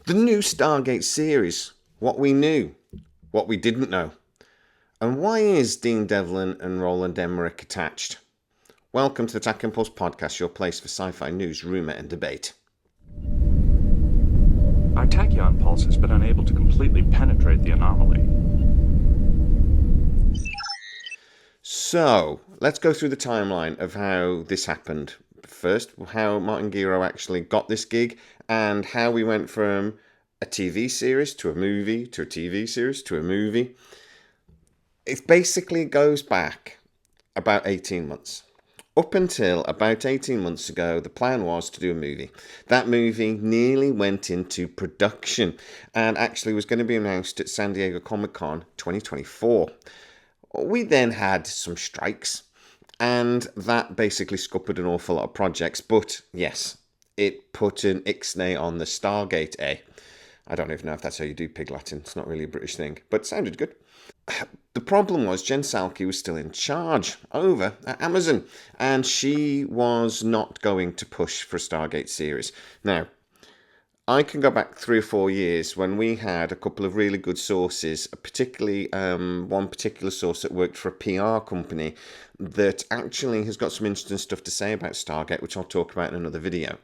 The new Stargate series. What we knew, what we didn't know. And why is Dean Devlin and Roland Emmerich attached? Welcome to the Tack Impulse podcast, your place for sci-fi news, rumour and debate. Our tachyon pulse has been unable to completely penetrate the anomaly. So, let's go through the timeline of how this happened. First, how Martin Gero actually got this gig, and how we went from a TV series to a movie, to a TV series to a movie. It basically goes back about 18 months. Up until about 18 months ago, the plan was to do a movie. That movie nearly went into production and actually was going to be announced at San Diego Comic-Con 2024. We then had some strikes, and that basically scuppered an awful lot of projects. But yes, it put an ixnay on the Stargate A. I don't even know if that's how you do Pig Latin. It's not really a British thing, but it sounded good. The problem was Jen Psaki was still in charge over at Amazon, and she was not going to push for a Stargate series. Now, I can go back 3 or 4 years when we had a couple of really good sources, particularly one particular source that worked for a PR company that actually has got some interesting stuff to say about Stargate, which I'll talk about in another video.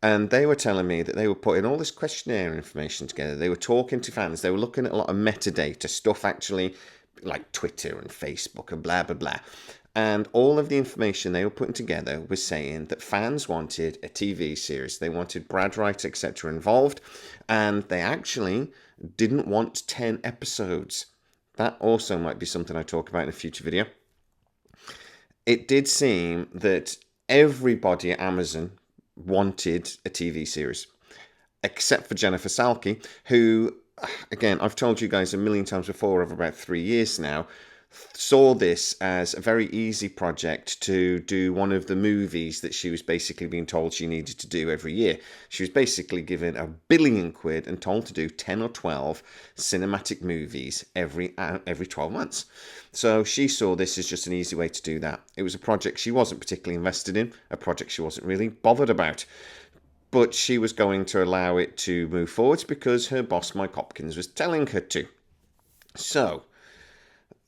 And they were telling me that they were putting all this questionnaire information together. They were talking to fans. They were looking at a lot of metadata stuff, actually, like Twitter and Facebook and blah, blah, blah. And all of the information they were putting together was saying that fans wanted a TV series. They wanted Brad Wright, etc. involved. And they actually didn't want 10 episodes. That also might be something I talk about in a future video. It did seem that everybody at Amazon wanted a TV series, except for Jennifer Psaki, who, again, I've told you guys a million times before, over about 3 years now, saw this as a very easy project to do one of the movies that she was basically being told she needed to do every year. She was basically given £1 billion and told to do 10 or 12 cinematic movies every 12 months. So she saw this as just an easy way to do that. It was a project she wasn't particularly invested in, a project she wasn't really bothered about. But she was going to allow it to move forwards because her boss, Mike Hopkins, was telling her to. So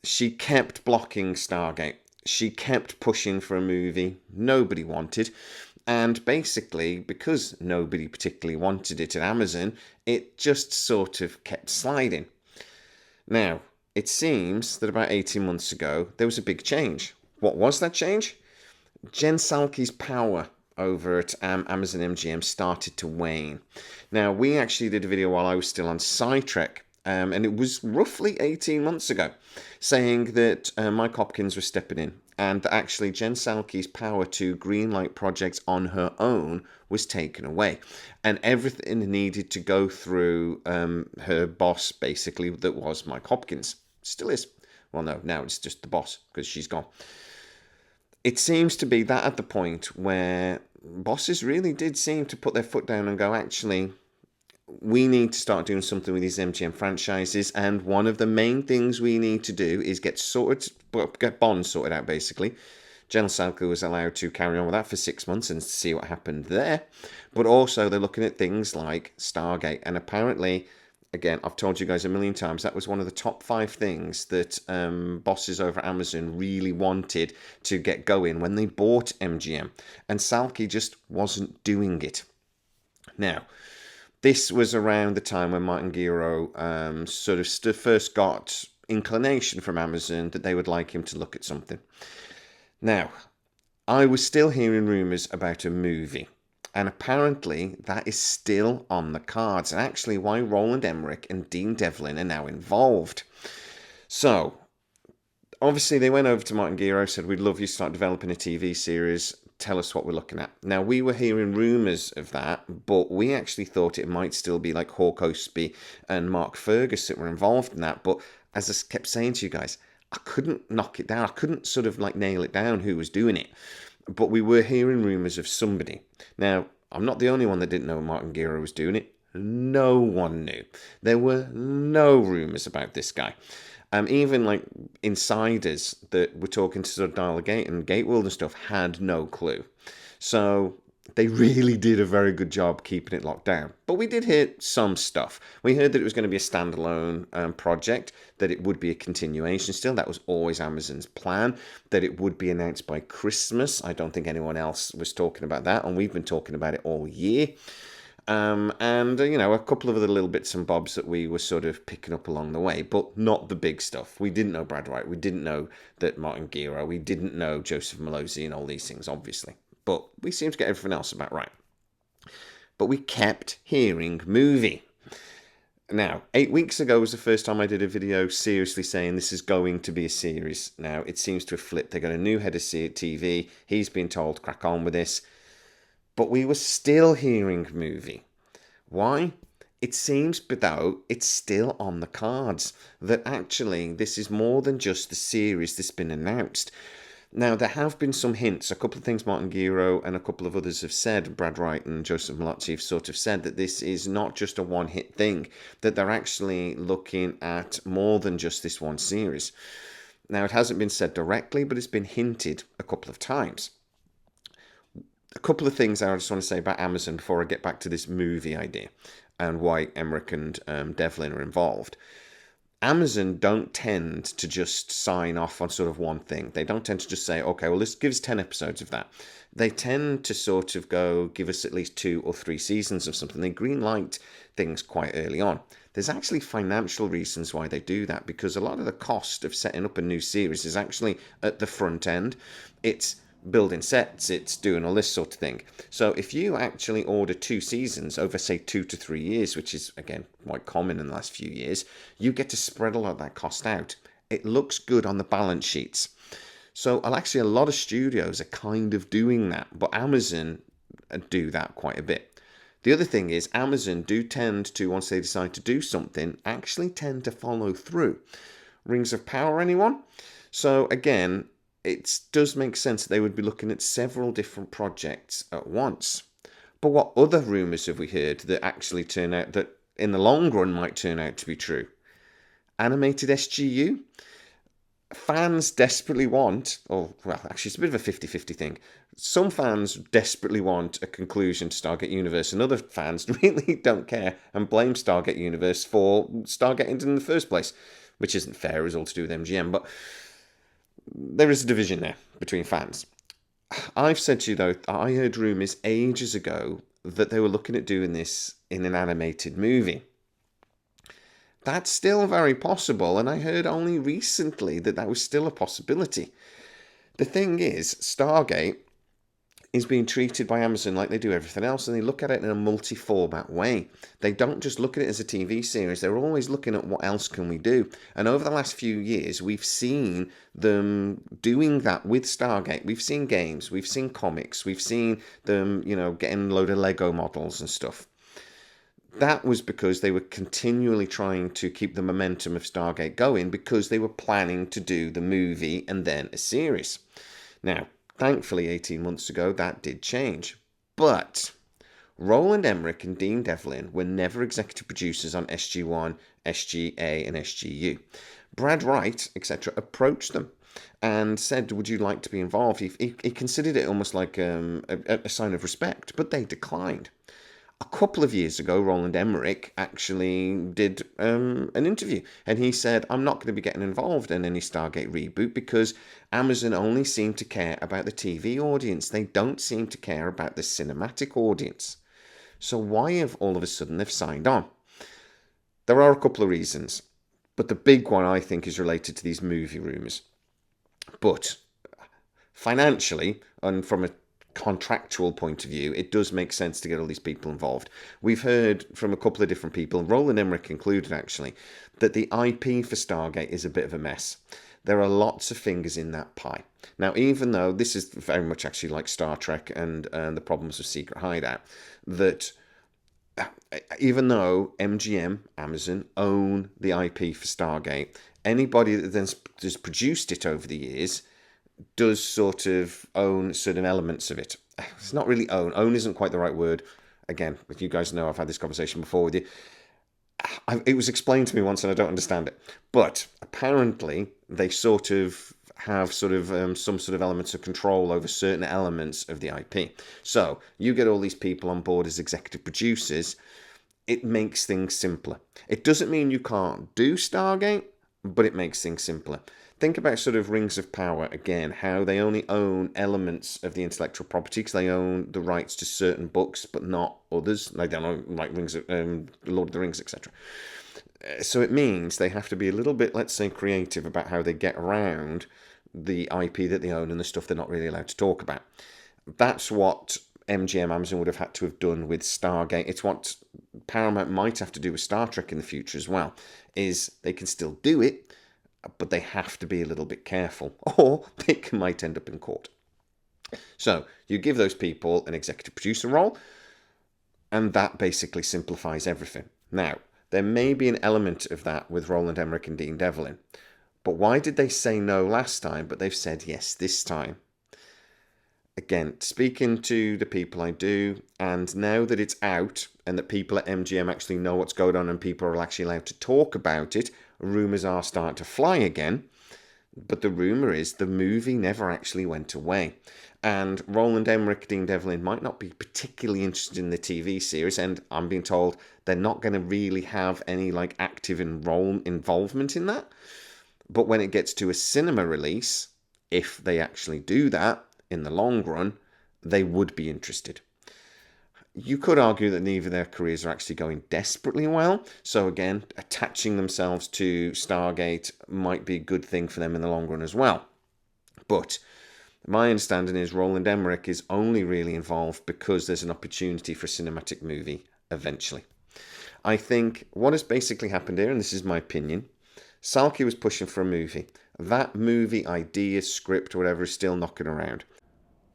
she kept blocking Stargate. She kept pushing for a movie nobody wanted. And basically, because nobody particularly wanted it at Amazon, it just sort of kept sliding. Now, it seems that about 18 months ago, there was a big change. What was that change? Jen Psaki's power over at Amazon MGM started to wane. Now, we actually did a video while I was still on scitrek, and it was roughly 18 months ago, saying that Mike Hopkins was stepping in, and that actually Jen Psaki's power to greenlight projects on her own was taken away, and everything needed to go through her boss, basically, that was Mike Hopkins. Still is. Well, no, now it's just the boss, because she's gone. It seems to be that at the point where bosses really did seem to put their foot down and go, actually, we need to start doing something with these MGM franchises, and one of the main things we need to do is get Bond sorted out, basically. Jen Psaki was allowed to carry on with that for 6 months and see what happened there. But also they're looking at things like Stargate, and apparently, again, I've told you guys a million times, that was one of the top 5 things that bosses over at Amazon really wanted to get going when they bought MGM. And Psaki just wasn't doing it. Now, this was around the time when Martin Gero sort of first got inclination from Amazon that they would like him to look at something. Now, I was still hearing rumours about a movie. And apparently that is still on the cards, and actually why Roland Emmerich and Dean Devlin are now involved. So, obviously they went over to Martin Gero, said, we'd love you to start developing a TV series, tell us what we're looking at. Now, we were hearing rumours of that, but we actually thought it might still be like Hawk Ostby and Mark Fergus that were involved in that, but as I kept saying to you guys, I couldn't knock it down, I couldn't sort of like nail it down who was doing it. But we were hearing rumours of somebody. Now, I'm not the only one that didn't know Martin Gero was doing it. No one knew. There were no rumours about this guy. Even like insiders that were talking to sort of Dial Gate and Gateworld and stuff had no clue. So They really did a very good job keeping it locked down. But we did hear some stuff. We heard that it was going to be a standalone project, that it would be a continuation still. That was always Amazon's plan, that it would be announced by Christmas. I don't think anyone else was talking about that, and we've been talking about it all year. A couple of other little bits and bobs that we were sort of picking up along the way, but not the big stuff. We didn't know Brad Wright. We didn't know that Martin Gero. We didn't know Joseph Malozzi and all these things, obviously. But we seem to get everything else about right. But we kept hearing movie. Now, 8 weeks ago was the first time I did a video seriously saying this is going to be a series. Now, it seems to have flipped. They got a new head of TV. He's been told, crack on with this. But we were still hearing movie. Why? It seems, but though, it's still on the cards. That actually, this is more than just the series that's been announced. Now, there have been some hints. A couple of things Martin Gero and a couple of others have said, Brad Wright and Joseph Malozzi have sort of said that this is not just a one-hit thing, that they're actually looking at more than just this one series. Now, it hasn't been said directly, but it's been hinted a couple of times. A couple of things I just want to say about Amazon before I get back to this movie idea and why Emmerich and Devlin are involved. Amazon don't tend to just sign off on sort of one thing. They don't tend to just say, okay, well, let's give us 10 episodes of that. They tend to sort of go, give us at least 2 or 3 seasons of something. They greenlight things quite early on. There's actually financial reasons why they do that, because a lot of the cost of setting up a new series is actually at the front end. It's building sets, it's doing all this sort of thing. So if you actually order 2 seasons over, say, 2 to 3 years, which is, again, quite common in the last few years, you get to spread a lot of that cost out. It looks good on the balance sheets. So actually, a lot of studios are kind of doing that, but Amazon do that quite a bit. The other thing is, Amazon do tend to, once they decide to do something, actually tend to follow through. Rings of Power, anyone? So again, it does make sense that they would be looking at several different projects at once. But what other rumours have we heard that actually turn out, that in the long run might turn out to be true? Animated SGU? Fans desperately want, actually it's a bit of a 50-50 thing. Some fans desperately want a conclusion to Stargate Universe, and other fans really don't care and blame Stargate Universe for Stargate in the first place, which isn't fair, it's all to do with MGM, but there is a division there between fans. I've said to you, though, I heard rumours ages ago that they were looking at doing this in an animated movie. That's still very possible, and I heard only recently that that was still a possibility. The thing is, Stargate is being treated by Amazon like they do everything else, and they look at it in a multi-format way. They don't just look at it as a TV series, they're always looking at what else can we do. And over the last few years, we've seen them doing that with Stargate. We've seen games, we've seen comics, we've seen them, getting a load of Lego models and stuff. That was because they were continually trying to keep the momentum of Stargate going, because they were planning to do the movie and then a series. Now, thankfully, 18 months ago, that did change. But Roland Emmerich and Dean Devlin were never executive producers on SG-1, SG-A, and SG-U. Brad Wright, etc., approached them and said, would you like to be involved? He considered it almost like a sign of respect, but they declined. A couple of years ago, Roland Emmerich actually did an interview, and he said, I'm not going to be getting involved in any Stargate reboot because Amazon only seem to care about the TV audience. They don't seem to care about the cinematic audience. So why have all of a sudden they've signed on? There are a couple of reasons, but the big one I think is related to these movie rumours. But financially, and from a contractual point of view, it does make sense to get all these people involved. We've heard from a couple of different people, Roland Emmerich included actually, that the IP for Stargate is a bit of a mess. There are lots of fingers in that pie. Now, even though this is very much actually like Star Trek and the problems of Secret Hideout, that even though MGM, Amazon, own the IP for Stargate, anybody that then has produced it over the years does sort of own certain elements of it. It's not really own. Own isn't quite the right word. Again, if you guys know, I've had this conversation before with you. It was explained to me once and I don't understand it. But apparently they sort of have sort of some sort of elements of control over certain elements of the IP. So you get all these people on board as executive producers. It makes things simpler. It doesn't mean you can't do Stargate, but it makes things simpler. Think about sort of Rings of Power again, how they only own elements of the intellectual property because they own the rights to certain books, but not others. They don't own like Rings of Lord of the Rings, etc. So it means they have to be a little bit, let's say, creative about how they get around the IP that they own and the stuff they're not really allowed to talk about. That's what MGM Amazon would have had to have done with Stargate. It's what Paramount might have to do with Star Trek in the future as well, is they can still do it, but they have to be a little bit careful, or they might end up in court. So you give those people an executive producer role, and that basically simplifies everything. Now, there may be an element of that with Roland Emmerich and Devlin, but why did they say no last time, but they've said yes this time? Again, speaking to the people I do, and now that it's out and that people at MGM actually know what's going on and people are actually allowed to talk about it, rumours are starting to fly again. But the rumour is the movie never actually went away. And Roland Emmerich, Devlin might not be particularly interested in the TV series, and I'm being told they're not going to really have any like active involvement in that. But when it gets to a cinema release, if they actually do that in the long run, they would be interested. You could argue that neither of their careers are actually going desperately well. So again, attaching themselves to Stargate might be a good thing for them in the long run as well. But my understanding is Roland Emmerich is only really involved because there's an opportunity for a cinematic movie eventually. I think what has basically happened here, and this is my opinion, Salke was pushing for a movie. That movie idea, script, or whatever is still knocking around.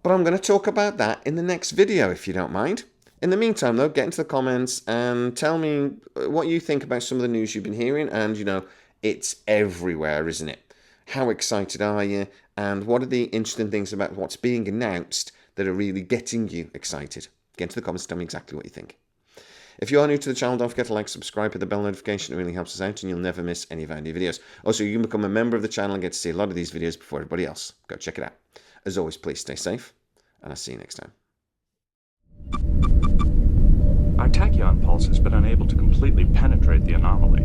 But I'm going to talk about that in the next video, if you don't mind. In the meantime, though, get into the comments and tell me what you think about some of the news you've been hearing. And, you know, it's everywhere, isn't it? How excited are you? And what are the interesting things about what's being announced that are really getting you excited? Get into the comments and tell me exactly what you think. If you are new to the channel, don't forget to like, subscribe, hit the bell notification. It really helps us out and you'll never miss any of our new videos. Also, you can become a member of the channel and get to see a lot of these videos before everybody else. Go check it out. As always, please stay safe, and I'll see you next time. Our tachyon pulse has been unable to completely penetrate the anomaly.